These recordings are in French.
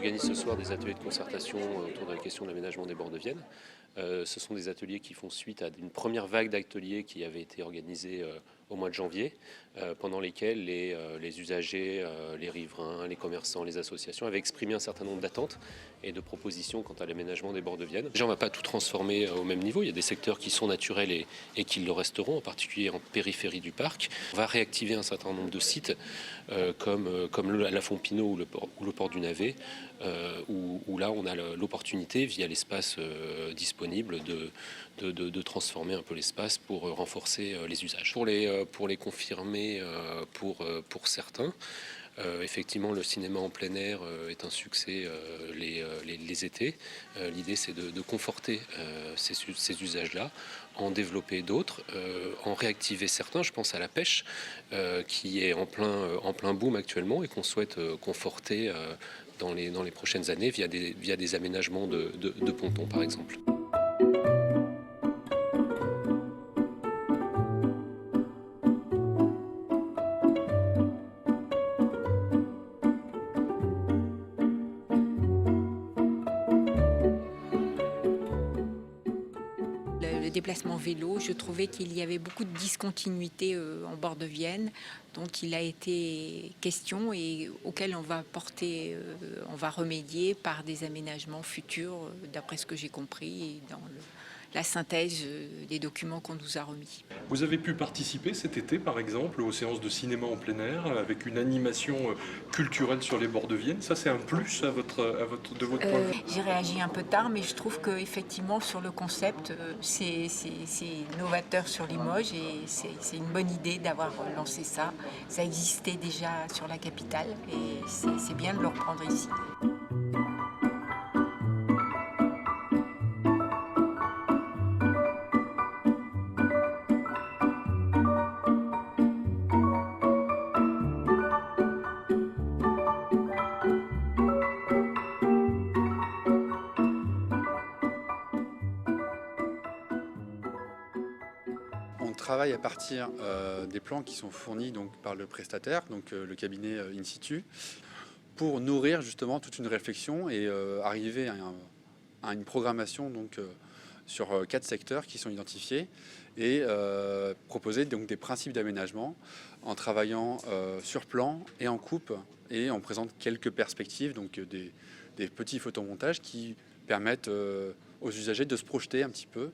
organise ce soir des ateliers de concertation autour de la question de l'aménagement des bords de Vienne. Ce sont des ateliers qui font suite à une première vague d'ateliers qui avait été organisée au mois de janvier, pendant lesquels les usagers, les riverains, les commerçants, les associations avaient exprimé un certain nombre d'attentes et de propositions quant à l'aménagement des bords de Vienne. Déjà, on ne va pas tout transformer au même niveau. Il y a des secteurs qui sont naturels et qui le resteront, en particulier en périphérie du parc. On va réactiver un certain nombre de sites comme la Fontpinaud ou le port du Navet, où là on a l'opportunité, via l'espace disponible, de transformer un peu l'espace pour renforcer les usages. Pour les confirmer pour certains, effectivement, le cinéma en plein air est un succès les étés. L'idée, c'est de conforter ces usages-là, en développer d'autres, en réactiver certains. Je pense à la pêche, qui est en plein boom actuellement et qu'on souhaite conforter dans les prochaines années via des aménagements de pontons, par exemple. Le déplacement vélo, je trouvais qu'il y avait beaucoup de discontinuité en bord de Vienne, dont il a été question et auquel on va remédier par des aménagements futurs, d'après ce que j'ai compris et dans la synthèse des documents qu'on nous a remis. Vous avez pu participer cet été, par exemple, aux séances de cinéma en plein air, avec une animation culturelle sur les bords de Vienne. Ça, c'est un plus de votre point de vue? J'ai réagi un peu tard, mais je trouve qu'effectivement, sur le concept, c'est novateur sur Limoges et c'est une bonne idée d'avoir lancé ça. Ça existait déjà sur la capitale et c'est bien de le reprendre ici. On travaille à partir des plans qui sont fournis donc, par le prestataire, donc le cabinet in situ, pour nourrir justement toute une réflexion et arriver à une programmation donc, sur 4 secteurs qui sont identifiés et proposer donc, des principes d'aménagement en travaillant sur plan et en coupe, et on présente quelques perspectives, donc des petits photomontages qui permettent aux usagers de se projeter un petit peu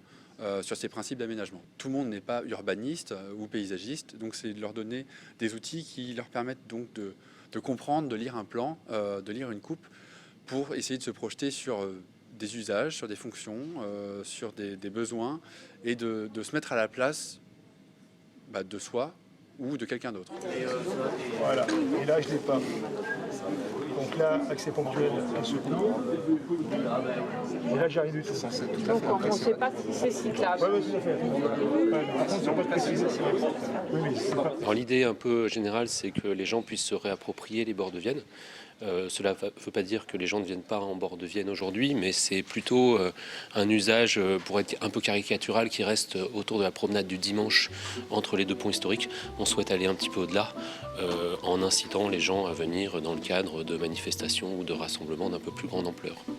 sur ces principes d'aménagement. Tout le monde n'est pas urbaniste ou paysagiste, donc c'est de leur donner des outils qui leur permettent donc de comprendre, de lire un plan, de lire une coupe, pour essayer de se projeter sur des usages, sur des fonctions, sur des besoins, et de se mettre à la place de soi ou de quelqu'un d'autre. Voilà, et là je ne l'ai pas. Donc là, accès ponctuel à secours. Et là, j'arrive du tout. Donc on ne sait pas si c'est cyclable. Oui, tout à fait. Par contre, ils n'ont pas précisé. Alors l'idée un peu générale, c'est que les gens puissent se réapproprier les bords de Vienne. Cela ne veut pas dire que les gens ne viennent pas en bord de Vienne aujourd'hui, mais c'est plutôt un usage, pour être un peu caricatural, qui reste autour de la promenade du dimanche entre les deux ponts historiques. On souhaite aller un petit peu au-delà, en incitant les gens à venir dans le cadre de manifestations ou de rassemblements d'un peu plus grande ampleur.